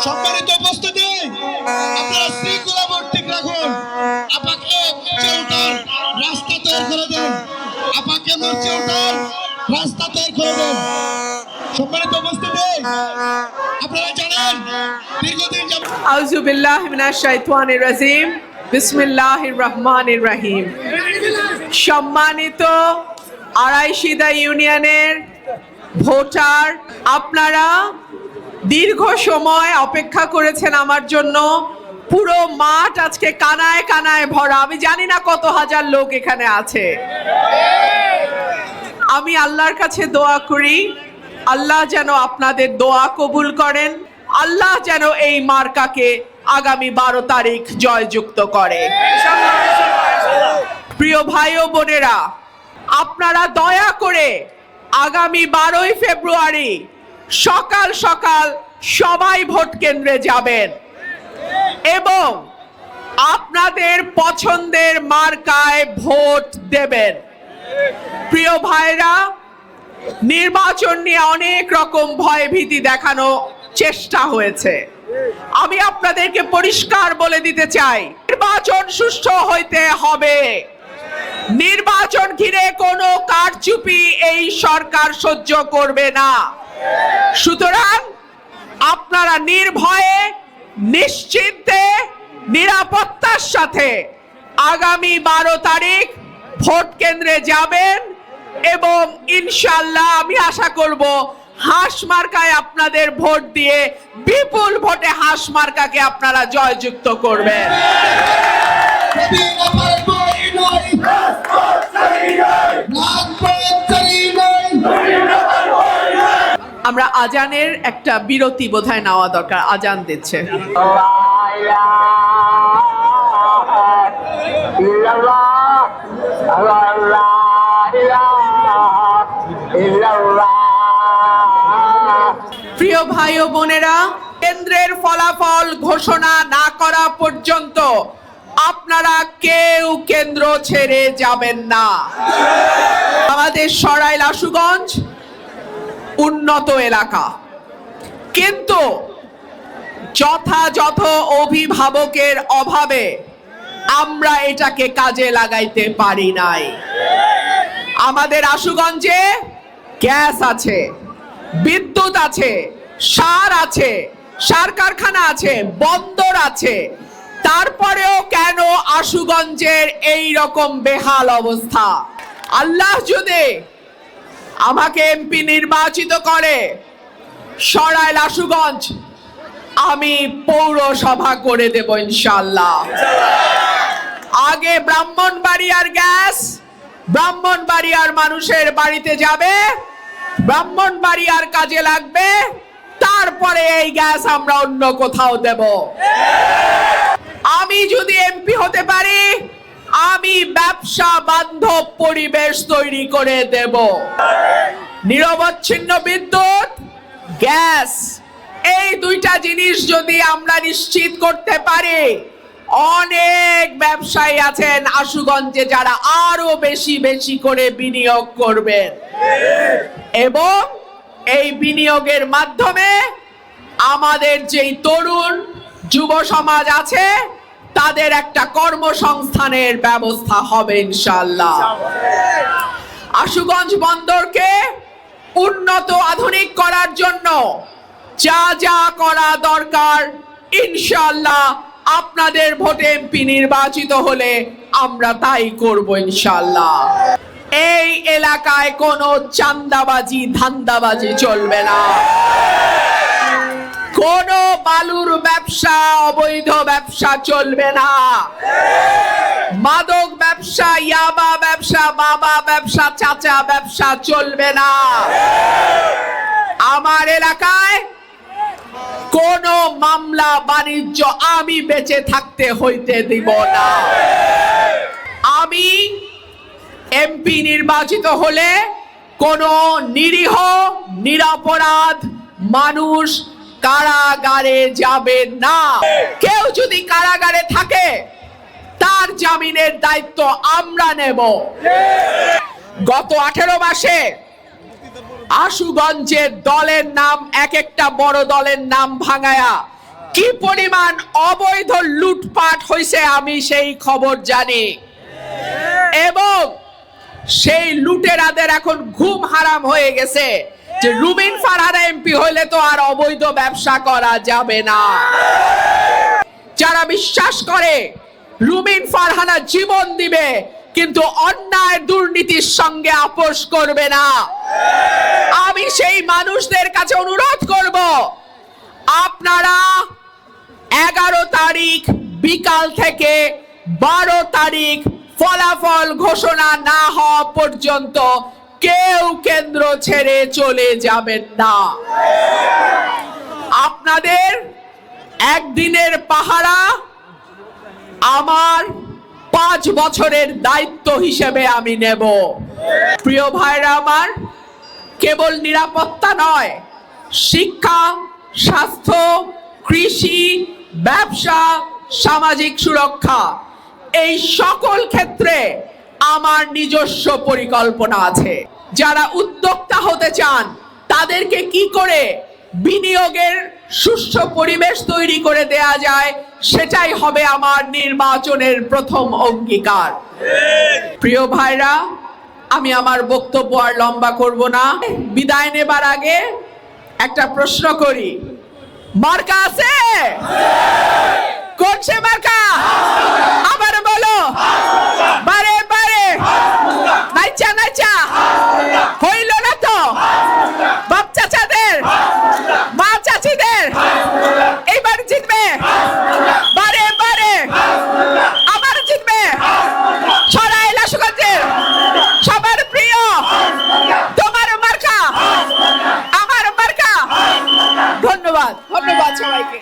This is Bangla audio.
সম্মানিত উপস্থিতি, আপনারা শৃঙ্খলা ঠিক রাখুন। আপাকে চৌটার রাস্তা তৈরি করে দেন। আপাকে চৌটার রাস্তা তৈরি করে দেন। সম্মানিত উপস্থিতি, আপনারা জানেন দীর্ঘদিন আউযু বিল্লাহি মিনাশ শাইতানির রাজিম। বিসমিল্লাহির রহমানির রহিম। সম্মানিত আড়াইশিদা ইউনিয়নের ভোটার, আপনারা দীর্ঘ সময় অপেক্ষা করেছেন আমার জন্য। পুরো মাঠ আজকে কানায় কানায় ভরা। আমি জানি না কত হাজার লোক এখানে আছে। আমি আল্লাহর কাছে দোয়া করি, আল্লাহ যেন আপনাদের দোয়া কবুল করেন। আল্লাহ যেন এই মার্কাকে আগামী 12 তারিখ জয়যুক্ত করে। প্রিয় ভাই ও বোনেরা, আপনারা দয়া করে আগামী 12ই ফেব্রুয়ারি সকাল সকাল সবাই ভোট কেন্দ্রে যাবেন এবং আপনাদের পছন্দের মার্কায় ভোট দেবেন। প্রিয় ভাইরা, নির্বাচন নিয়ে অনেক রকম ভয় ভীতি দেখানো চেষ্টা হয়েছে। আমি আপনাদেরকে পরিষ্কার বলে দিতে চাই, নির্বাচন সুষ্ঠু হইতে হবে। নির্বাচন ঘিরে কোনো কারচুপি এই সরকার সহ্য করবে না। সুতরাং আপনারা নির্ভয়ে, নিশ্চিন্তে, নিরাপত্তার সাথে আগামী 12 তারিখ ভোট কেন্দ্রে যাবেন এবং ইনশাআল্লাহ আমি আশা করব হাঁস মার্কায় আপনাদের ভোট দিয়ে বিপুল ভোটে হাঁস মার্কাকে আপনারা জয়যুক্ত করবেন। আমরা আজানের একটা বিরতি বোধহয় নেওয়া দরকার। আজান দিচ্ছে। প্রিয় ভাই ও বোনেরা, কেন্দ্রের ফলাফল ঘোষণা না করা পর্যন্ত আপনারা কেউ কেন্দ্র ছেড়ে যাবেন না। আমাদের সরাইল আশুগঞ্জ উন্নত এলাকা, কিন্তু যথাযথ অভিভাবকের অভাবে আমরা এটাকে কাজে লাগাইতে পারি নাই। আমাদের আশুগঞ্জে গ্যাস আছে, বিদ্যুৎ আছে, সার আছে, সার কারখানা আছে, বন্দর আছে, তারপরেও কেন আশুগঞ্জের এই রকম বেহাল অবস্থা? আল্লাহ যদি আমাকে এমপি নির্বাচিত করে, সরাইল আশুগঞ্জ আমি পৌরসভা করে দেব ইনশাআল্লাহ। আগে ব্রাহ্মণবাড়িয়ার গ্যাস ব্রাহ্মণবাড়িয়ার মানুষের বাড়িতে যাবে, ব্রাহ্মণবাড়িয়ার কাজে লাগবে, তারপরে এই গ্যাস আমরা অন্য কোথাও দেব। আমি যদি এমপি হতে পারি, আমি ব্যবসা বান্ধব পরিবেশ তৈরি করে দেব। নিরবচ্ছিন্ন বিদ্যুৎ, গ্যাস, এই দুইটা জিনিস যদি আমরা নিশ্চিত করতে পারি, অনেক ব্যবসায়ী আছেন আশুগঞ্জে যারা আরো বেশি বেশি করে বিনিয়োগ করবেন এবং এই বিনিয়োগের মাধ্যমে আমাদের যেই তরুণ যুব সমাজ আছে তাদের একটা কর্মসংস্থানের ব্যবস্থা হবে ইনশাআল্লাহ। আশুগঞ্জ বন্দরকে উন্নত আধুনিক করার জন্য যা যা করা দরকার ইনশাআল্লাহ আপনাদের ভোটে এমপি নির্বাচিত হলে আমরা তাই করব ইনশাআল্লাহ। এই এলাকায় কোনো চাঁদাবাজি ধান্দাবাজি চলবে না। কোনো বালুর ব্যবসা, অবৈধ ব্যবসা চলবে না। মাদক ব্যবসা, ইয়াবা ব্যবসা, বাবা ব্যবসা, চাচা ব্যবসা চলবে না। আমার এলাকায় কোনো মামলা বাণিজ্য আমি বেঁচে থাকতে হইতে দিব না। আমি এমপি নির্বাচিত হলে কোনো নিরীহ নিরপরাধ মানুষ কারাগারে যাবে না। কেউ যদি কারাগারে থাকে তার জামিনের দায়িত্ব আমরা নেব। গত 18 মাসে আশুগঞ্জের দলের নাম এক একটা বড় দলের নাম ভাঙায়া কি পরিমাণ অবৈধ লুটপাট হয়েছে আমি সেই খবর জানি, এবং সেই লুটেরাদের এখন ঘুম হারাম হয়ে গেছে যে রুমিন ফারহানা এমপি হইলে তো আর অবৈধ ব্যবসা করা যাবে না। যারা বিশ্বাস করে রুমিন ফারহানা জীবন দিবে কিন্তু অন্যায় দুর্নীতির সঙ্গে আপোষ করবে না, আমি সেই মানুষদের কাছে অনুরোধ করব, আপনারা 11 তারিখ বিকাল থেকে 12 তারিখ ফলাফল ঘোষণা না হওয়া পর্যন্ত কেউ কেন্দ্র ছেড়ে চলে যাবেন না। আপনাদের একদিনের পাহারা আমার 5 বছরের দায়িত্ব হিসেবে আমি নেব। প্রিয় ভাইরা আমার, কেবল নিরাপত্তা নয়, শিক্ষা, স্বাস্থ্য, কৃষি, ব্যবসা, সামাজিক সুরক্ষা, এই সকল ক্ষেত্রে আমার নিজস্ব পরিকল্পনা আছে। যারা উদ্যোক্তা হতে চান তাদেরকে কি করে বিনিয়োগের সুষ্ঠু পরিবেশ তৈরি করে দেয়া যায় সেটাই হবে আমার নির্বাচনের প্রথম অঙ্গীকার। প্রিয় ভাইরা, আমি আমার বক্তব্য আর লম্বা করব না। বিদায় নেবার আগে একটা প্রশ্ন করি, মার্কা আছে? কোন সে মার্কা? আবার বলো, বারে বারে নাইচা নাইচা হইল না তো? বাপ চাচাদের, মা চাচিদের এইবার জিতবে, বারে বারে আবার জিতবে। সরাইল আশুগঞ্জের সবার প্রিয় তোমার মার্কা, আমার মার্কা। ধন্যবাদ, ধন্যবাদ সবাইকে।